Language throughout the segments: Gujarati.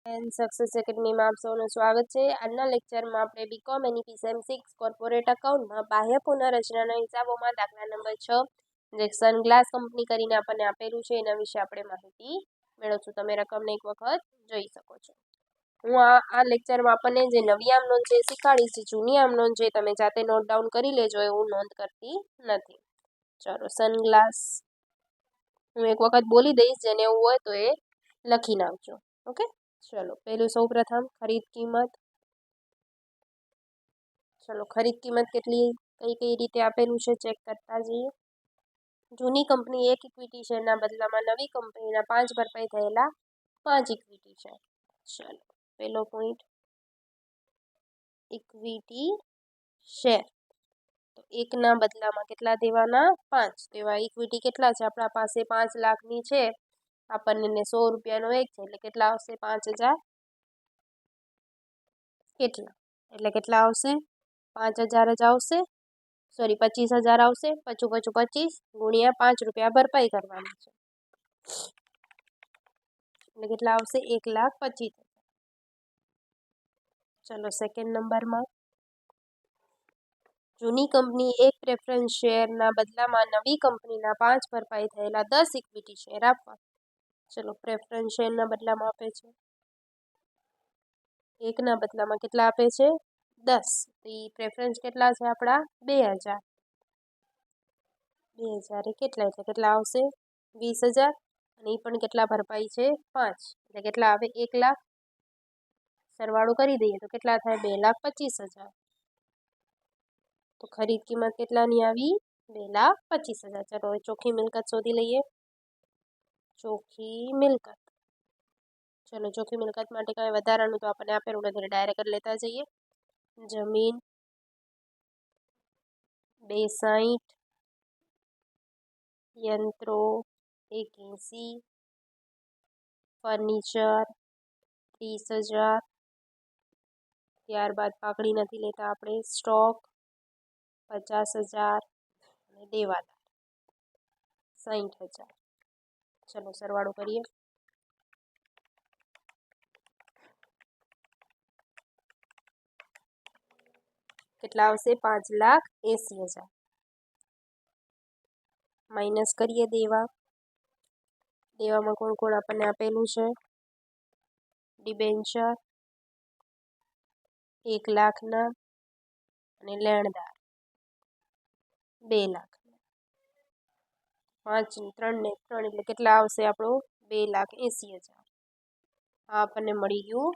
સક્સેસ એકેડમીમાં આપ સૌનું સ્વાગત છે। આજના લેક્ચરમાં આપણે બીકોમ એનઈપી સેમ 6 કોર્પોરેટ અકાઉન્ટમાં બાહ્ય પુનઃરચનાના હિસાબોમાં દાખલા નંબર 6 જે સનગ્લાસ કંપની કરીને આપણને આપેલું છે એના વિશે આપણે માહિતી મેળવશું। તમે રકમને એક વખત જોઈ શકો છો। હું આ લેક્ચરમાં આપણને જે નવી આમ નોંધ છે એ શીખવાડીશ, જે જૂની આમ નોંધ છે તમે જાતે નોટ ડાઉન કરી લેજો, એવું નોંધ કરતી નથી। ચલો, સનગ્લાસ હું એક વખત બોલી દઈશ, જેને એવું હોય તો એ લખી નાખજો। ઓકે, ચલો પહેલું સૌ પ્રથમ ખરીદ કિંમત। ચલો, ખરીદ કિંમત કેટલી કઈ રીતે આપેલું છે ચેક કરતા જઈએ। જૂની કંપની 1 ઇક્વિટી શેરના બદલામાં નવી કંપનીના 5 ભરપાઈ થયેલા 5 ઇક્વિટી શેર। ચલો, પહેલો પોઈન્ટ ઇક્વિટી શેર, તો 1 ના બદલામાં કેટલા દેવાના? 5। તેવા ઇક્વિટી કેટલા છે આપણા પાસે? 5 લાખની છે આપણને, 100 રૂપિયાનો 1 છે એટલે કેટલા આવશે? 5000। કેટલા એટલે કેટલા આવશે? 5000 જ આવશે, સોરી 25000 આવશે। પચું 25 ગુણ્યા 5 રૂપિયા ભરપાઈ કરવાની છે એટલે કેટલા આવશે? 1,25,000। ચલો, સેકન્ડ નંબરમાં જૂની કંપની 1 પ્રેફરન્સ શેરના બદલામાં નવી કંપનીના 5 ભરપાઈ થયેલા 10 ઇક્વિટી શેર આપવા। ચલો, પ્રેફરન્સ શેરના બદલામાં આપે છે 1 ના બદલામાં કેટલા આપે છે? 10। તો એ પ્રેફરન્સ કેટલા છે આપણા? 2000। 2000 એ કેટલા એટલે કેટલા આવશે? 20000। અને એ પણ કેટલા ભરપાઈ છે? 5 એટલે કેટલા આવે? 1 લાખ। સરવાળો કરી દઈએ તો કેટલા થાય? 2,25,000। તો ખરીદ કિંમત કેટલાની આવી? 2,25,000। ચલો, હવે ચોખ્ખી મિલકત શોધી લઈએ। ચોખ્ખી મિલકત, ચલો ચોખ્ખી મિલકત માટે કાંઈ વધારાનું તો આપણને આપેલું નથી, ડાયરેક્ટ જ લેતા જઈએ। જમીન 260, યંત્રો 180, ફર્નિચર 30,000, ત્યારબાદ પાકડી નથી લેતા આપણે, સ્ટોક 50,000 અને દેવાદાર 60,000। ચલો સરવાળો કરીએ। કેટલા આવશે? 5,80,000। માઇનસ કરીએ દેવા। દેવામાં કોણ કોણ આપણને આપેલું છે? ડિબેન્ચર 1 લાખના અને લેણદાર 2 લાખ। 5 3 ને 3 એટલે કેટલા આવશે આપણું? 2,80,000। આ આપણને મળી ગયું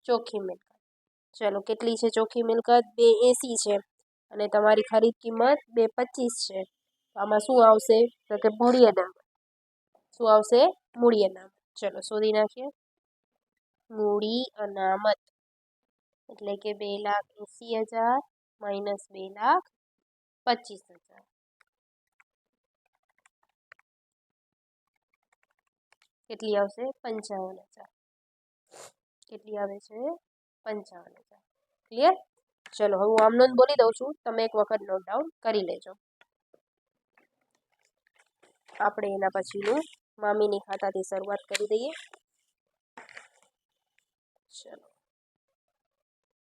ચોખ્ખી મિલકત। ચલો, કેટલી છે ચોખ્ખી મિલકત? 280 છે અને તમારી ખરીદ કિંમત 225 છે। આમાં શું આવશે? તો કે મૂડી અનામત। શું આવશે? મૂડી અનામત। ચલો શોધી નાખીએ। મૂડી અનામત એટલે કે 2,80,000 માઇનસ 2,25,000 કેટલી આવશે? 55,000। કેટલી આવે છે? 55,000। ક્લિયર? ચલો, હવે હું આમ નોંધ બોલી દઉં છું, તમે એક વખત નોટ ડાઉન કરી લેજો। આપણે એના પછીનું મામીની ખાતાથી શરૂઆત કરી દઈએ। ચલો,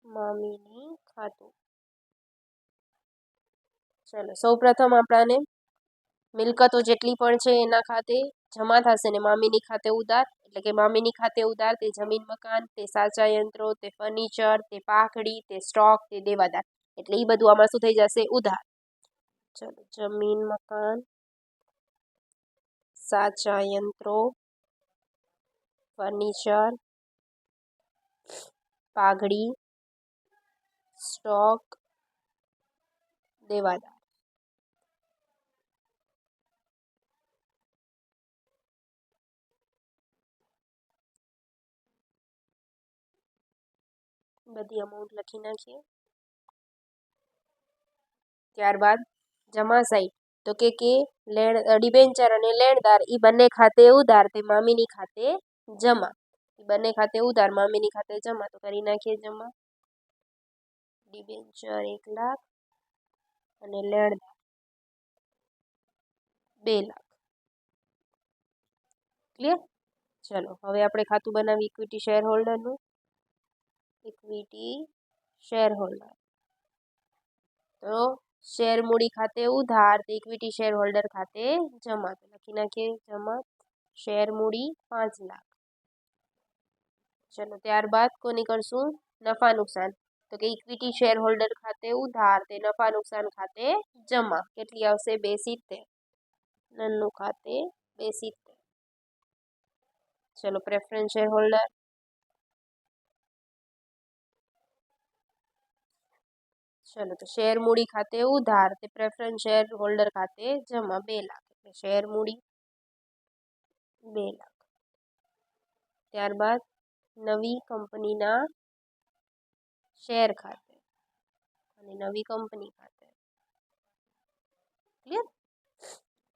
મામીની ખાતું। ચલો, સૌપ્રથમ આપણાને મિલકતો જેટલી પણ છે એના ખાતે જમા થશે ને મામીની ખાતે ઉધાર, એટલે કે મામીની ખાતે ઉધાર તે જમીન મકાન, તે સાચા યંત્રો, તે ફર્નિચર, તે પાઘડી, તે સ્ટોક, તે દેવાદાર, એટલે એ બધું આમાં શું થઈ જશે? ઉધાર। ચલો, જમીન મકાન, સાચા યંત્રો, ફર્નિચર, પાઘડી, સ્ટોક, દેવાદાર। બધી અમાઉન્ટ લખી નાખીએ। ત્યારબાદ જમા સાઈડ, તો કે ડિબેન્ચર અને લેણદાર એ બંને ખાતે ઉધાર, તે મામીની ખાતે જમા। બંને ખાતે ઉધાર, મામીની ખાતે જમા, તો કરી નાખીએ જમા। ડિબેન્ચર 1 લાખ અને લેણદાર 2 લાખ। ક્લિયર? ચલો હવે આપણે ખાતું બનાવી ઇક્વિટી શેર હોલ્ડરનું. ઇક્વિટી શેર હોલ્ડર તો શેર મૂડી ખાતે ઉધાર, તો ઇક્વિટી શેર હોલ્ડર ખાતે જમા. તો લખી નાખીએ જમા શેર મૂડી 5 લાખ. ચલો ત્યારબાદ કોની કરશું? નફા નુકસાન. તો કે ઇક્વિટી શેર હોલ્ડર ખાતે ઉધાર, તે નફા નુકસાન ખાતે જમા. કેટલી આવશે? 270. નન્નું ખાતે 270. ચલો પ્રેફરન્સ શેર હોલ્ડર. ચલો તો શેર મૂડી ખાતે ઉધાર, તે પ્રેફરન્સ શેર હોલ્ડર ખાતે જમા 2 લાખ. એટલે શેર મૂડી 2 લાખ. ત્યારબાદ નવી કંપનીના શેર ખાતે અને નવી કંપની ખાતે. ક્લિયર?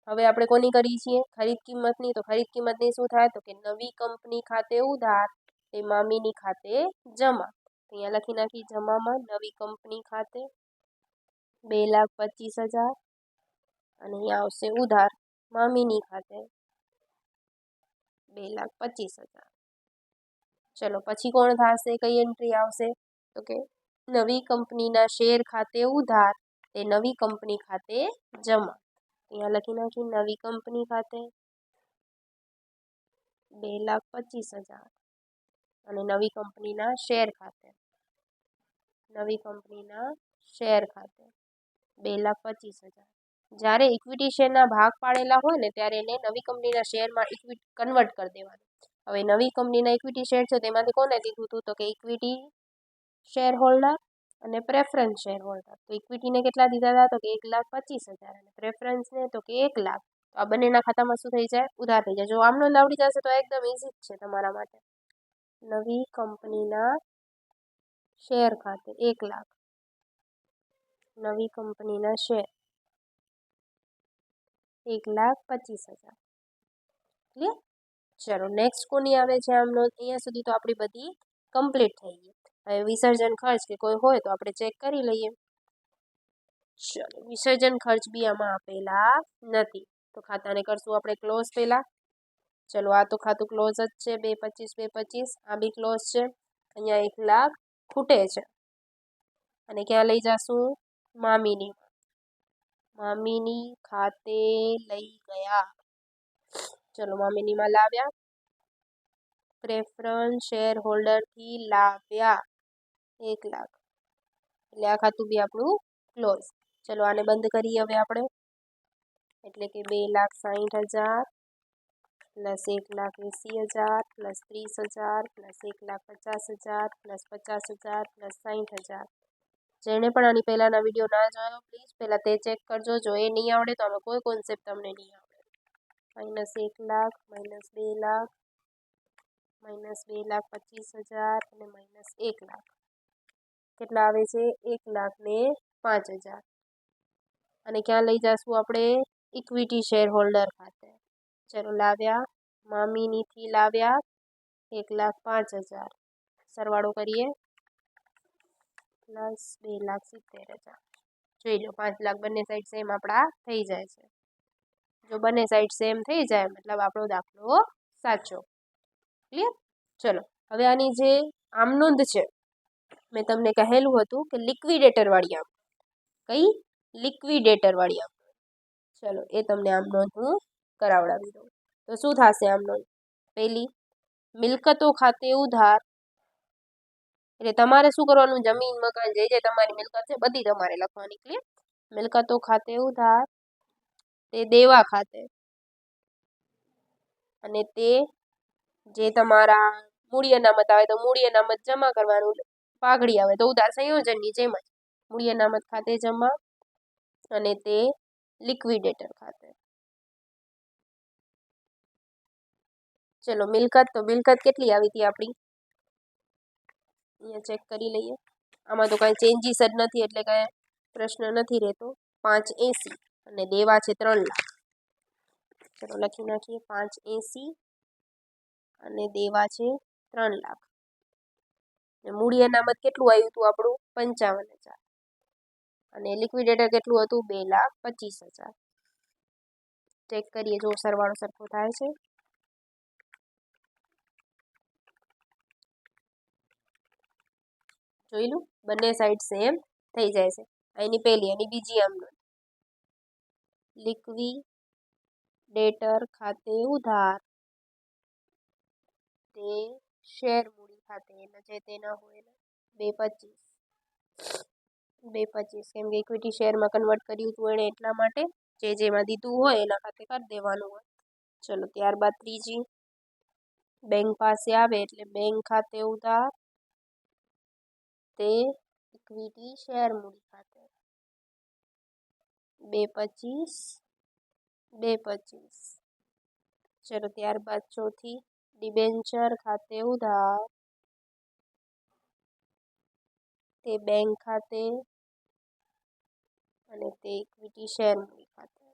હવે આપણે કોની કરી છીએ? ખરીદ કિંમતની. તો ખરીદ કિંમતની શું થાય? તો કે નવી કંપની ખાતે ઉધાર, તે મામીની ખાતે જમા. અહીંયા લખી નાખી જમામાં નવી કંપની ખાતે 2,25,000 અને અહીંયા આવશે ઉધાર મામીની ખાતે 2,25,000. ચલો પછી કોણ થશે? કઈ એન્ટ્રી આવશે? તો કે નવી કંપનીના શેર ખાતે ઉધાર, તે નવી કંપની ખાતે જમા. અહીંયા લખી નાખી નવી કંપની ખાતે 2,25,000 અને નવી કંપનીના શેર ખાતે 2,25,000. જ્યારે ઇક્વિટી શેરના ભાગ પાડેલા હોય ને ત્યારે એને નવી કંપનીના શેરમાં ઇક્વિટી કન્વર્ટ કરી દેવાનું. હવે નવી કંપનીના ઇક્વિટી શેર છે તેમાંથી કોને દીધું હતું? તો કે ઇક્વિટી શેર હોલ્ડર અને પ્રેફરન્સ શેર હોલ્ડર. તો ઇક્વિટીને કેટલા દીધા હતા? તો કે 1,25,000 અને પ્રેફરન્સને તો કે 1 લાખ. તો આ બંનેના ખાતામાં શું થઈ જાય? ઉધાર થઈ જાય. જો આમનો આવડી જશે તો એકદમ ઇઝી જ છે તમારા માટે. નવી કંપનીના શેર ખાતે 1 લાખ. નવી કંપનીના શેર 1,25,000. ક્લિયર? ચલો નેક્સ્ટ કોની આવે છે આમનો? અહીંયા સુધી તો આપણી બધી કમ્પ્લીટ થઈ ગઈ. હવે વિસર્જન ખર્ચ કે કોઈ હોય તો આપણે ચેક કરી લઈએ. ચલો વિસર્જન ખર્ચ બી આમાં આપેલા નથી, તો ખાતાને કરશું આપણે ક્લોઝ પહેલા. ચલો આ તો ખાતું ક્લોઝ જ છે, 225 આ બી ક્લોઝ છે. અહીંયા 1 લાખ ખૂટે છે અને ક્યાં લઈ જાશું? મામીની ખાતે લઈ ગયા. ચલો મામીનીમાં લાવ્યા. પ્રેફરન્સ શેર હોલ્ડરથી લાવ્યા 1 લાખ. એટલે આ ખાતું બી આપણું ક્લોઝ. ચલો આને બંધ કરીએ હવે આપણે. એટલે કે 2,60,000 plus 1,80,000 plus 30,000 plus 1,50,000 plus 50,000 plus 60,000. જેણે પણ આની પહેલાંના વિડીયો ના જોયો પ્લીઝ પહેલાં તે ચેક કરજો. જો એ નહીં આવડે તો આમાં કોઈ કોન્સેપ્ટ તમને નહીં આવડે. -1 લાખ, -2 લાખ, -2,25,000 અને -1 લાખ. કેટલા આવે છે? 1,05,000. અને ક્યાં લઈ જશું આપણે? ઇક્વિટી શેર હોલ્ડર ખાતે. ચલો લાવ્યા, મામીનીથી લાવ્યા 1,05,000. સરવાળો કરીએ પ્લસ 2,70,000. જોઈ લો 5 લાખ બંને સાઈડ સેમ આપણા થઈ જાય છે. જો બંને સાઈડ સેમ થઈ જાય મતલબ આપણો દાખલો સાચો. ક્લિયર? ચલો હવે આની જે આમનોંધ છે મેં તમને કહેલું હતું કે લિક્વિડેટર વાળી આમ. કઈ? લિક્વિડેટર વાળી આમ. ચલો એ તમને આમનોંધ હું કરાવડાવી દઉં. તો શું થશે આમનોંધ? પહેલી, મિલકતો ખાતે ઉધાર. એટલે તમારે શું કરવાનું? જમીન મકાન જે તમારી મિલકત છે બધી તમારે લખવાની. ક્લિયર? મિલકતો ખાતે ઉધાર, તે દેવા ખાતે અને તે જે તમારા મૂડી અનામત આવે તો મૂડી અનામત જમા કરવાનું. પાઘડી આવે તો ઉધાર સંયોજનની જેમ જ મૂડી અનામત ખાતે જમા અને તે લિક્વિડેટર ખાતે. ચલો મિલકત, તો મિલકત કેટલી આવી હતી આપણી? અહીંયા ચેક કરી લઈએ. આમાં તો કાંઈ ચેન્જીસ જ નથી એટલે કાંઈ પ્રશ્ન નથી રહેતો. 580 અને દેવા છે 3 લાખ. ચલો લખી નાખીએ 580 અને દેવા છે 3 લાખ. મૂડી અનામત કેટલું આવ્યું હતું આપણું? 55,000 અને લિક્વિડેટર કેટલું હતું? 2,25,000. ચેક કરીએ જો સરવાળો સરખો થાય છે. જોયેલું, બંને સાઈડ સેમ થઈ જાય છે. અહીંની પહેલી અને બીજી આમ નોંધ. લિક્વિડેટર ખાતે ઉધાર તે શેર મૂડી ખાતે જે તે ન હોય 2.25 કેમ કે ઇક્વિટી શેરમાં કન્વર્ટ કર્યું હતું એણે એટલા માટે જેમાં દીધું હોય એના ખાતે કરી દેવાનું હોય. ચલો ત્યારબાદ ત્રીજી, બેંક પાસે આવે એટલે બેંક ખાતે ઉધાર તે ઇક્વિટી શેર મૂડી ખાતે 2.25. ચલો ત્યારબાદ ચોથી, ડિબેન્ચર ખાતે ઉધાર તે બેંક ખાતે અને તે ઇક્વિટી શેર મૂડી ખાતે.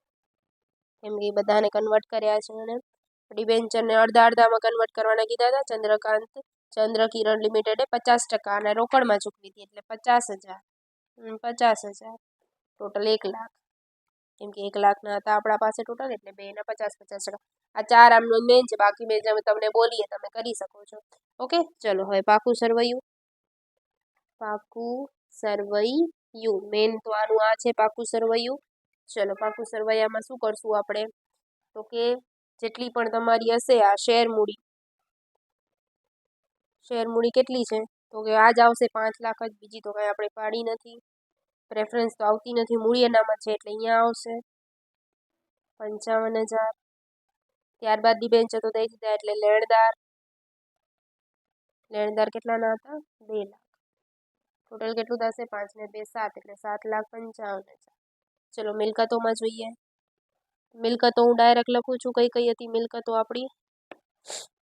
કેમ કે બધાને કન્વર્ટ કર્યા છે અને ડિબેન્ચરને અડધા કન્વર્ટ કરવાના કીધા હતા. ચંદ્રકિરણ લિમિટેડે 50% અને રોકડમાં ચૂકવી હતી એટલે 50,000. ટોટલ 1 લાખ. કેમ કે 1 લાખના હતા આપણા પાસે ટોટલ એટલે બેના 50%. આ 4 આમનો મેન છે, બાકી મેં તમને બોલીએ તમે કરી શકો છો. ઓકે, ચલો હવે પાકું સરવૈયું મેન તો આનું આ છે પાકું સરવૈયું. ચલો પાકું સરવૈયામાં શું કરશું આપણે, તો કે જેટલી પણ તમારી હશે આ શેર મૂડી કેટલી છે, તો કે આ જ આવશે 5 લાખ જ, બીજી તો કાંઈ આપણે પાડી નથી, પ્રેફરન્સ તો આવતી નથી, મૂડી એનામાં છે એટલે અહીંયા આવશે 55,000. ત્યારબાદ ડિબેન્ચર તો દઈ દીધા એટલે લેણદાર કેટલાના હતા 2 લાખ. ટોટલ કેટલું થશે 5 ને 2 7 એટલે 7,55,000. ચલો મિલકતોમાં જોઈએ. મિલકતો હું ડાયરેક્ટ લખું છું, કઈ કઈ હતી મિલકતો આપણી,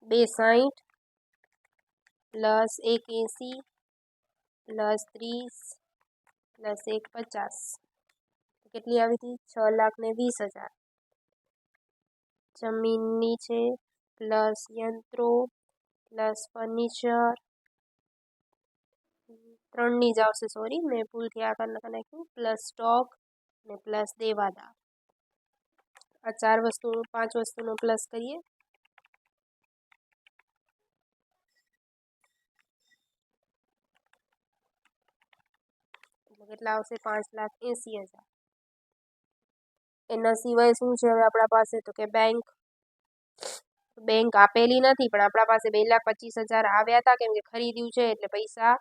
260 પ્લસ 180 પ્લસ 30 પ્લસ 150 કેટલી આવી હતી 6,20,000. જમીનની છે પ્લસ યંત્રો પ્લસ ફર્નિચર 3ની જ આવશે, સોરી મેં ભૂલથી આ કરી નાખ્યું, પ્લસ સ્ટોક ને પ્લસ દેવાદાર. આ 5 વસ્તુનો પ્લસ કરીએ એટલે કેટલા આવશે 5,80,000. એના સિવાય શું છે હવે આપણા પાસે, તો કે બેંક આપેલી નથી પણ આપણા પાસે 2,25,000 આવ્યા હતા, કેમ કે ખરીદ્યું છે એટલે પૈસા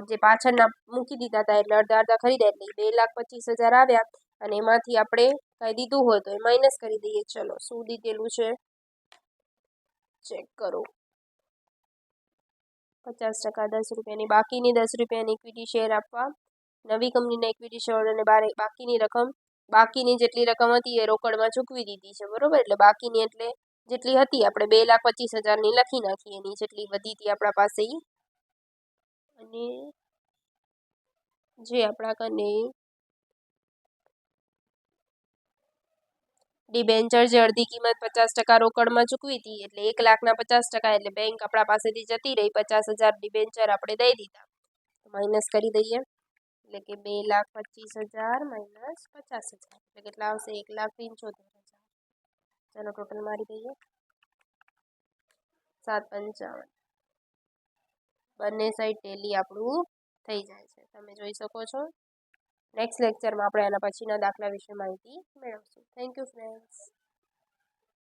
જે પાછળના મૂકી દીધા હતા એટલે અડધા ખરીદ્યા એટલે 2,25,000 આવ્યા અને એમાંથી આપણે કાંઈ દીધું હોય તો એ માઇનસ કરી દઈએ. ચલો શું દીધેલું છે ચેક કરો. 50% 10 રૂપિયાની, બાકીની 10 રૂપિયાની ઇક્વિટી શેર આપવા, નવી કંપનીના ઇક્વિટી શેર અને બાકીની જેટલી રકમ હતી એ રોકડમાં ચૂકવી દીધી છે, બરોબર. એટલે બાકીની એટલે જેટલી હતી આપણે 2,25,000ની લખી નાખી, એની જેટલી વધી હતી આપણા પાસે અને જે આપણા કને ડિબેન્ચર જે અડધી કિંમત 50% રોકડમાં ચૂકવી હતી એટલે 1 લાખના 50% એટલે બેંક આપણા પાસેથી જતી રહી, 50,000 ડિબેન્ચર આપણે દઈ દીધા, માઇનસ કરી દઈએ એટલે કે 2,25,000 માઇનસ 50,000 એટલે કેટલા આવશે 1,75,000. ચાલો ટોટલ મારી દઈએ 755. બંને સાઈડ ટેલી આપણું થઈ જાય છે, તમે જોઈ શકો છો. નેક્સ્ટ લેક્ચરમાં આપણે આના પછીના દાખલા વિશે માહિતી મેળવશું. Thank you friends.